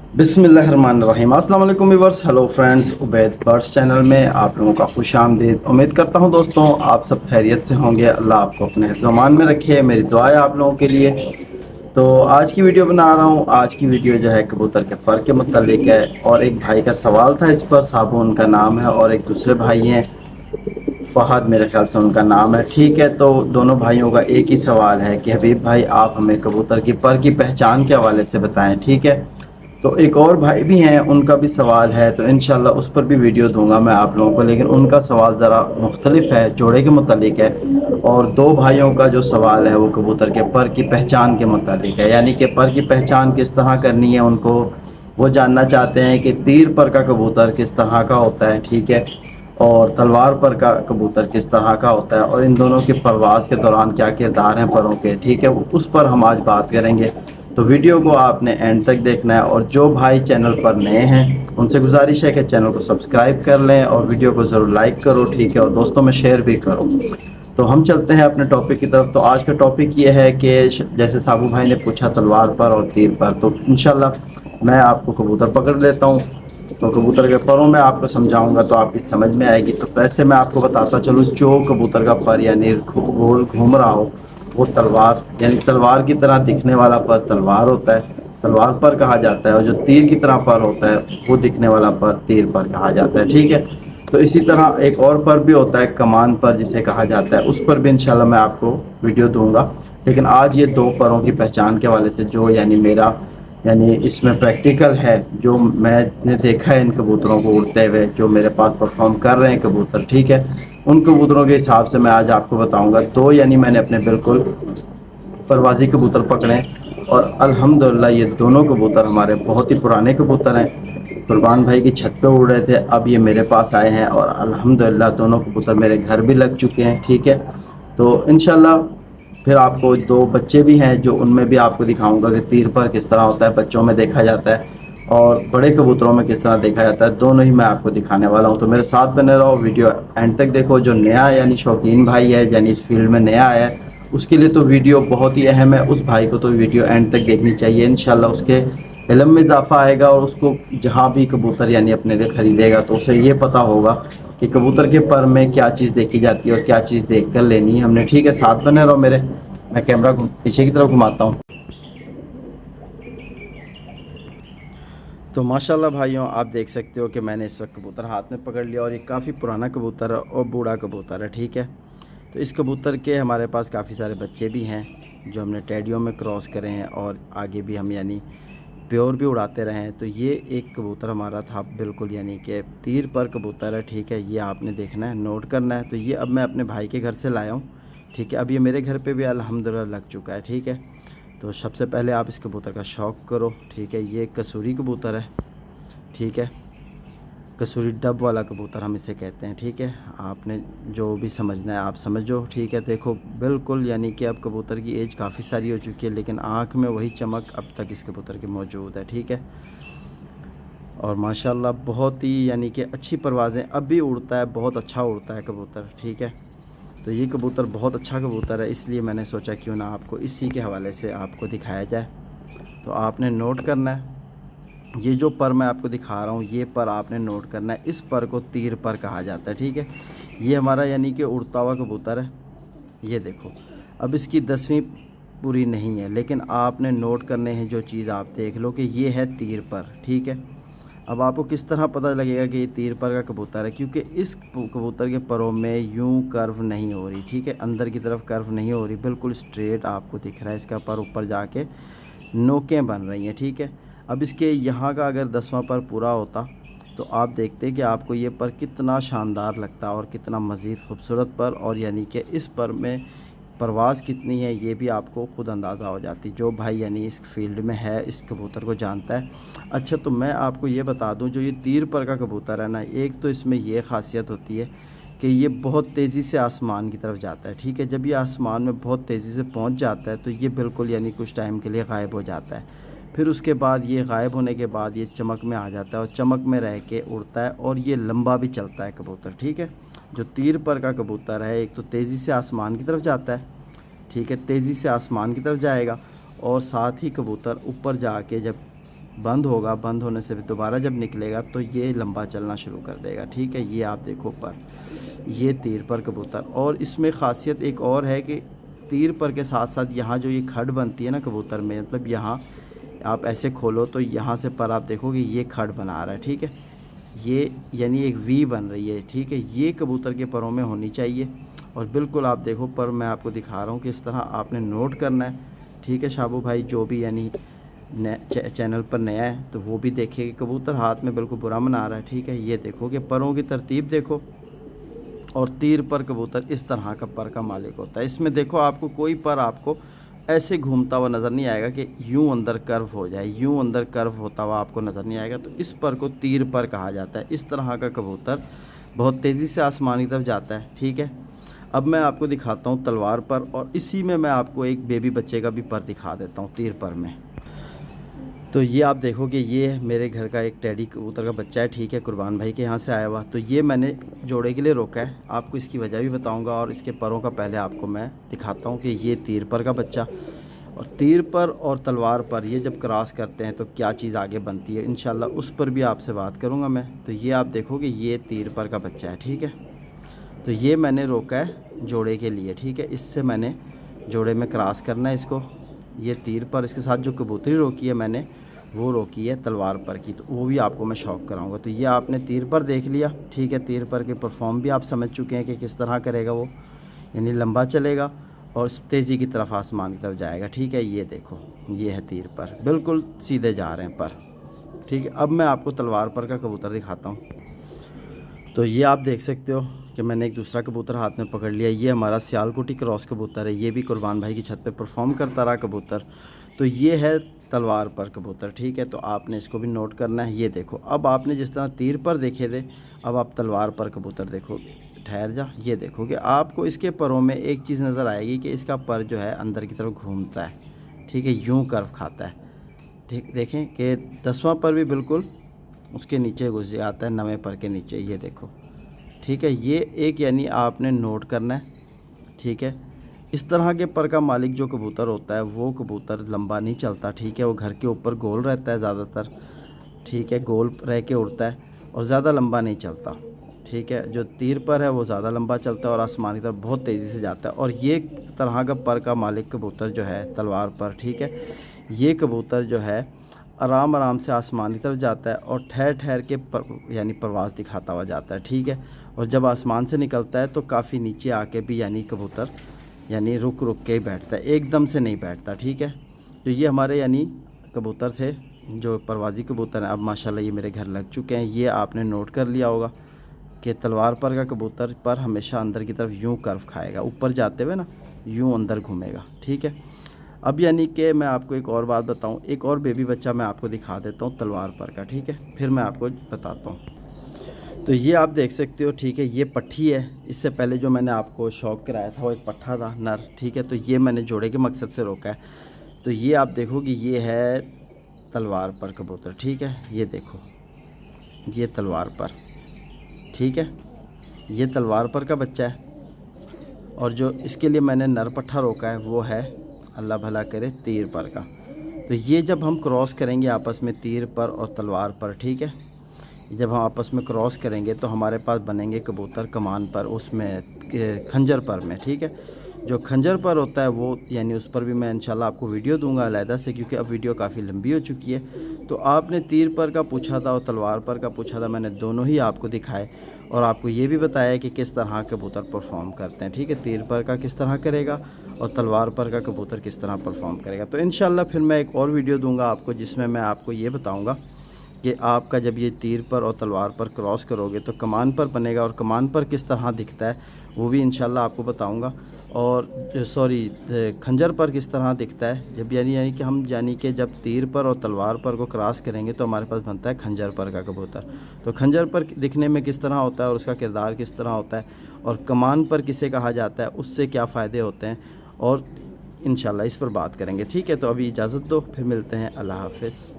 बिस्मिल्लाहिर्रहमानिर्रहीम। अस्सलाम वालेकुम viewers, hello friends, Ubaid birds channel में आप लोगों का खुश आमदीद। उम्मीद करता हूं दोस्तों आप सब खैरियत से होंगे। अल्लाह आपको अपने ज़मान में रखे, मेरी दुआ है आप लोगों के लिए। तो आज की वीडियो बना रहा हूं। आज की वीडियो जो है कबूतर के पर के मुतालिक है, और एक भाई का सवाल था इस पर, साबू उनका नाम है, और एक दूसरे भाई हैं फहद, मेरे ख्याल से उनका नाम है। ठीक है, तो दोनों भाइयों का एक ही सवाल है कि हबीब भाई आप हमें कबूतर की पर की पहचान के हवाले से बताएं। ठीक है, तो एक और भाई भी हैं, उनका भी सवाल है, तो इंशाल्लाह उस पर भी वीडियो दूंगा मैं आप लोगों को। लेकिन उनका सवाल ज़रा मुख्तलिफ है, जोड़े के मुतालिक है। और दो भाइयों का जो सवाल है वो कबूतर के पर की पहचान के मुतालिक है, यानी कि पर की पहचान किस तरह करनी है उनको। वो जानना चाहते हैं कि तीर पर का कबूतर किस तरह का होता है, ठीक है, और तलवार पर का कबूतर किस तरह का होता है, और इन दोनों की परवाज़ के दौरान क्या किरदार हैं परों के। ठीक है, उस पर हम आज बात करेंगे। तो वीडियो को आपने एंड तक देखना है, और जो भाई चैनल पर नए हैं उनसे गुजारिश है कि चैनल को सब्सक्राइब कर लें और वीडियो को ज़रूर लाइक करो, ठीक है, और दोस्तों में शेयर भी करो। तो हम चलते हैं अपने टॉपिक की तरफ। तो आज का टॉपिक ये है कि जैसे साबू भाई ने पूछा तलवार पर और तीर पर, तो इंशाल्लाह मैं आपको कबूतर पकड़ लेता हूँ। तो कबूतर के परों में आपको समझाऊंगा तो आपकी समझ में आएगी। तो वैसे मैं आपको बताता चलूँ, जो कबूतर का पर यानी गोल घूम रहा हो वो तलवार, यानी तलवार की तरह दिखने वाला पर तलवार होता है, तलवार पर कहा जाता है। और जो तीर की तरह पर होता है वो दिखने वाला पर तीर पर कहा जाता है। ठीक है, तो इसी तरह एक और पर भी होता है, कमान पर जिसे कहा जाता है, उस पर भी इंशाल्लाह मैं आपको वीडियो दूंगा। लेकिन आज ये दो परों की पहचान के हवाले से जो यानी मेरा यानी इसमें प्रैक्टिकल है, जो मैंने देखा है इन कबूतरों को उड़ते हुए, जो मेरे पास परफॉर्म कर रहे हैं कबूतर, ठीक है, उन कबूतरों के हिसाब से मैं आज आपको बताऊंगा। दो यानी मैंने अपने बिल्कुल परवाज़ी कबूतर पकड़े, और अल्हम्दुलिल्लाह ये दोनों कबूतर हमारे बहुत ही पुराने कबूतर हैं। कुर्बान भाई की छत पे उड़ रहे थे, अब ये मेरे पास आए हैं, और अल्हम्दुलिल्लाह दोनों कबूतर मेरे घर भी लग चुके हैं। ठीक है, तो इंशाल्लाह फिर आपको दो बच्चे भी हैं जो उनमें भी आपको दिखाऊंगा कि तीर पर किस तरह होता है, बच्चों में देखा जाता है, और बड़े कबूतरों में किस तरह देखा जाता है। दोनों ही मैं आपको दिखाने वाला हूं, तो मेरे साथ बने रहो, वीडियो एंड तक देखो। जो नया यानी शौकीन भाई है, यानी इस फील्ड में नया आया है, उसके लिए तो वीडियो बहुत ही अहम है। उस भाई को तो वीडियो एंड तक देखनी चाहिए, इंशाल्लाह उसके इल्म में इजाफा आएगा, और उसको जहाँ भी कबूतर यानी अपने लिए ख़रीदेगा तो उसे ये पता होगा कि कबूतर के पर में क्या चीज़ देखी जाती है और क्या चीज़ देख कर लेनी है हमने। ठीक है, साथ बने रहो मेरे। मैं कैमरा को पीछे की तरफ घुमाता हूँ। तो माशाल्लाह भाइयों, आप देख सकते हो कि मैंने इस वक्त कबूतर हाथ में पकड़ लिया, और ये काफ़ी पुराना कबूतर है और बूढ़ा कबूतर है। ठीक है, तो इस कबूतर के हमारे पास काफ़ी सारे बच्चे भी हैं जो हमने टेडियो में क्रॉस करे हैं, और आगे भी हम यानी प्योर भी उड़ाते रहे हैं। तो ये एक कबूतर हमारा था बिल्कुल यानी कि तीर पर कबूतर है। ठीक है, ये आपने देखना है, नोट करना है। तो ये अब मैं अपने भाई के घर से लाया हूँ। ठीक है, अब ये मेरे घर पे भी अल्हम्दुलिल्लाह लग चुका है। ठीक है, तो सबसे पहले आप इस कबूतर का शौक़ करो। ठीक है, ये कसूरी कबूतर है। ठीक है, कसूरी डब वाला कबूतर हम इसे कहते हैं। ठीक है, आपने जो भी समझना है आप समझो। ठीक है, देखो बिल्कुल यानी कि अब कबूतर की एज काफ़ी सारी हो चुकी है, लेकिन आँख में वही चमक अब तक इस कबूतर की मौजूद है। ठीक है, और माशाल्लाह बहुत ही यानी कि अच्छी परवाज़ें, अब भी उड़ता है, बहुत अच्छा उड़ता है कबूतर। ठीक है, तो ये कबूतर बहुत अच्छा कबूतर है, इसलिए मैंने सोचा क्यों ना आपको इसी के हवाले से आपको दिखाया जाए। तो आपने नोट करना है, ये जो पर मैं आपको दिखा रहा हूँ ये पर आपने नोट करना है। इस पर को तीर पर कहा जाता है। ठीक है, ये हमारा यानी कि उड़ता हुआ कबूतर है। ये देखो, अब इसकी 10वीं पूरी नहीं है, लेकिन आपने नोट करने हैं जो चीज़, आप देख लो कि ये है तीर पर। ठीक है, अब आपको किस तरह पता लगेगा कि ये तीर पर का कबूतर है, क्योंकि इस कबूतर के परों में यूं कर्व नहीं हो रही। ठीक है, अंदर की तरफ कर्व नहीं हो रही, बिल्कुल स्ट्रेट आपको दिख रहा है इसका पर, ऊपर जाके नोकें बन रही हैं। ठीक है, अब इसके यहाँ का अगर 10वां पर पूरा होता तो आप देखते कि आपको ये पर कितना शानदार लगता और कितना मज़ीद खूबसूरत पर, और यानी कि इस पर में परवाज़ कितनी है ये भी आपको ख़ुद अंदाज़ा हो जाती, जो भाई यानी इस फील्ड में है, इस कबूतर को जानता है। अच्छा, तो मैं आपको ये बता दूं, जो ये तीर पर का कबूतर है ना, एक तो इसमें ये ख़ासियत होती है कि ये बहुत तेज़ी से आसमान की तरफ जाता है। ठीक है, जब ये आसमान में बहुत तेज़ी से पहुंच जाता है तो ये बिल्कुल यानी कुछ टाइम के लिए गायब हो जाता है। फिर उसके बाद ये गायब होने के बाद ये चमक में आ जाता है, और चमक में रह के उड़ता है, और ये लंबा भी चलता है कबूतर। ठीक है, जो तीर पर का कबूतर है, एक तो तेज़ी से आसमान की तरफ जाता है। ठीक है, तेज़ी से आसमान की तरफ जाएगा, और साथ ही कबूतर ऊपर जाके जब बंद होगा, बंद होने से दोबारा जब निकलेगा तो ये लंबा चलना शुरू कर देगा, ठीक है। ये आप देखो पर, ये तीर पर कबूतर। और इसमें ख़ासियत एक और है कि तीर पर के साथ साथ यहाँ जो ये खड़ बनती है ना कबूतर में, मतलब यहाँ आप ऐसे खोलो तो यहाँ से पर आप देखोगे ये खड़ बना रहा है, ठीक है। ये यानी एक वी बन रही है, ठीक है। ये कबूतर के परों में होनी चाहिए। और बिल्कुल आप देखो पर मैं आपको दिखा रहा हूँ कि इस तरह आपने नोट करना है, ठीक है। शाबू भाई जो भी यानी चैनल पर नया है तो वो भी देखे कि कबूतर हाथ में बिल्कुल बुरा बना रहा है, ठीक है। ये देखो कि परों की तरतीब देखो। और तीर पर कबूतर इस तरह का पर का मालिक होता है। इसमें देखो आपको कोई पर आपको ऐसे घूमता हुआ नज़र नहीं आएगा कि यूं अंदर कर्व हो जाए, यूं अंदर कर्व होता हुआ आपको नज़र नहीं आएगा। तो इस पर को तीर पर कहा जाता है। इस तरह का कबूतर बहुत तेज़ी से आसमान की तरफ जाता है, ठीक है। अब मैं आपको दिखाता हूँ तलवार पर, और इसी में मैं आपको एक बेबी बच्चे का भी पर दिखा देता हूँ तीर पर में। तो ये आप देखो कि ये मेरे घर का एक टेडी कबूतर का बच्चा है, ठीक है, कुर्बान भाई के यहाँ से आया हुआ। तो ये मैंने जोड़े के लिए रोका है, आपको इसकी वजह भी बताऊंगा और इसके परों का पहले आपको मैं दिखाता हूँ कि ये तीर पर का बच्चा। और तीर पर और तलवार पर ये जब क्रॉस करते हैं तो क्या चीज़ आगे बनती है, इंशाल्लाह उस पर भी आपसे बात करूँगा मैं। तो ये आप देखो कि ये तीर पर का बच्चा है, ठीक है। तो ये मैंने रोका है जोड़े के लिए, ठीक है। इससे मैंने जोड़े में क्रॉस करना है इसको। ये तीर पर, इसके साथ जो कबूतरी रोकी है मैंने वो रोकी है तलवार पर की, तो वो भी आपको मैं शौक कराऊंगा। तो ये आपने तीर पर देख लिया, ठीक है। तीर पर के परफॉर्म भी आप समझ चुके हैं कि किस तरह करेगा वो, यानी लंबा चलेगा और तेज़ी की तरफ आसमान की तरफ जाएगा, ठीक है। ये देखो ये है तीर पर, बिल्कुल सीधे जा रहे हैं पर, ठीक है। अब मैं आपको तलवार पर का कबूतर दिखाता हूँ। तो ये आप देख सकते हो कि मैंने एक दूसरा कबूतर हाथ में पकड़ लिया। ये हमारा सियालकोटी क्रॉस कबूतर है, ये भी कुर्बान भाई की छत पे परफॉर्म करता रहा कबूतर। तो ये है तलवार पर कबूतर, ठीक है। तो आपने इसको भी नोट करना है। ये देखो अब आपने जिस तरह तीर पर देखे थे, अब आप तलवार पर कबूतर देखोगे, ठहर जा, ये देखोगे आपको इसके परों में एक चीज़ नज़र आएगी कि इसका पर जो है अंदर की तरफ घूमता है, ठीक है, यूँ कर्व खाता है, ठीक। देखें कि 10वां पर भी बिल्कुल उसके नीचे घुस जाता है, 9वें पर के नीचे, ये देखो, ठीक है। ये एक यानी आपने नोट करना है, ठीक है। इस तरह के पर का मालिक जो कबूतर होता है वो कबूतर लंबा नहीं चलता, ठीक है। वो घर के ऊपर गोल रहता है ज़्यादातर, ठीक है, गोल रह के उड़ता है और ज़्यादा लंबा नहीं चलता, ठीक है। जो तीर पर है वो ज़्यादा लंबा चलता है और आसमान की तरफ बहुत तेज़ी से जाता है। और ये तरह का पर का मालिक कबूतर जो है तलवार पर, ठीक है, ये कबूतर जो है आराम आराम से आसमान की तरफ जाता है और ठहर ठहर के यानी परवाज़ दिखाता हुआ जाता है, ठीक है। और जब आसमान से निकलता है तो काफ़ी नीचे आके भी यानी कबूतर यानी रुक रुक के ही बैठता है, एकदम से नहीं बैठता, ठीक है। तो ये हमारे यानी कबूतर थे जो परवाज़ी कबूतर हैं। अब माशाल्लाह ये मेरे घर लग चुके हैं। ये आपने नोट कर लिया होगा कि तलवार पर का कबूतर पर हमेशा अंदर की तरफ यूँ कर्व खाएगा, ऊपर जाते हुए ना यूँ अंदर घूमेगा, ठीक है। अब यानी कि मैं आपको एक और बात बताऊं, एक और बेबी बच्चा मैं आपको दिखा देता हूं तलवार पर का, ठीक है, फिर मैं आपको बताता हूं। तो ये आप देख सकते हो, ठीक है, ये पट्ठी है। इससे पहले जो मैंने आपको शौक कराया था वो एक पट्ठा था नर, ठीक है। तो ये मैंने जोड़े के मकसद से रोका है। तो ये आप देखो कि ये है तलवार पर कबूतर, ठीक है। ये देखो ये तलवार पर, ठीक है, ये तलवार पर का बच्चा है। और जो इसके लिए मैंने नर पट्ठा रोका है वो है, अल्लाह भला करे, तीर पर का। तो ये जब हम क्रॉस करेंगे आपस में तीर पर और तलवार पर, ठीक है, जब हम आपस में क्रॉस करेंगे तो हमारे पास बनेंगे कबूतर कमान पर, उसमें खंजर पर में, ठीक है। जो खंजर पर होता है वो यानी उस पर भी मैं इंशाल्लाह आपको वीडियो दूंगा अलहदा से, क्योंकि अब वीडियो काफ़ी लंबी हो चुकी है। तो आपने तीर पर का पूछा था और तलवार पर का पूछा था, मैंने दोनों ही आपको दिखाए और आपको ये भी बताया कि किस तरह कबूतर परफॉर्म करते हैं, ठीक है। तीर पर का किस तरह करेगा और तलवार पर का कबूतर किस तरह परफॉर्म करेगा। तो इंशाल्लाह फिर मैं एक और वीडियो दूंगा आपको जिसमें मैं आपको ये बताऊंगा कि आपका जब ये तीर पर और तलवार पर क्रॉस करोगे तो कमान पर बनेगा और कमान पर किस तरह दिखता है वो भी इंशाल्लाह आपको बताऊंगा। और खंजर पर किस तरह दिखता है जब यानी कि हम यानी कि जब तीर पर और तलवार पर को क्रॉस करेंगे तो हमारे पास बनता है खंजर पर का कबूतर। तो खंजर पर दिखने में किस तरह होता है और उसका किरदार किस तरह होता है और कमान पर किसे कहा जाता है, उससे क्या फ़ायदे होते हैं, और इंशाल्लाह इस पर बात करेंगे, ठीक है। तो अभी इजाज़त दो, फिर मिलते हैं, अल्लाह हाफ़िज़।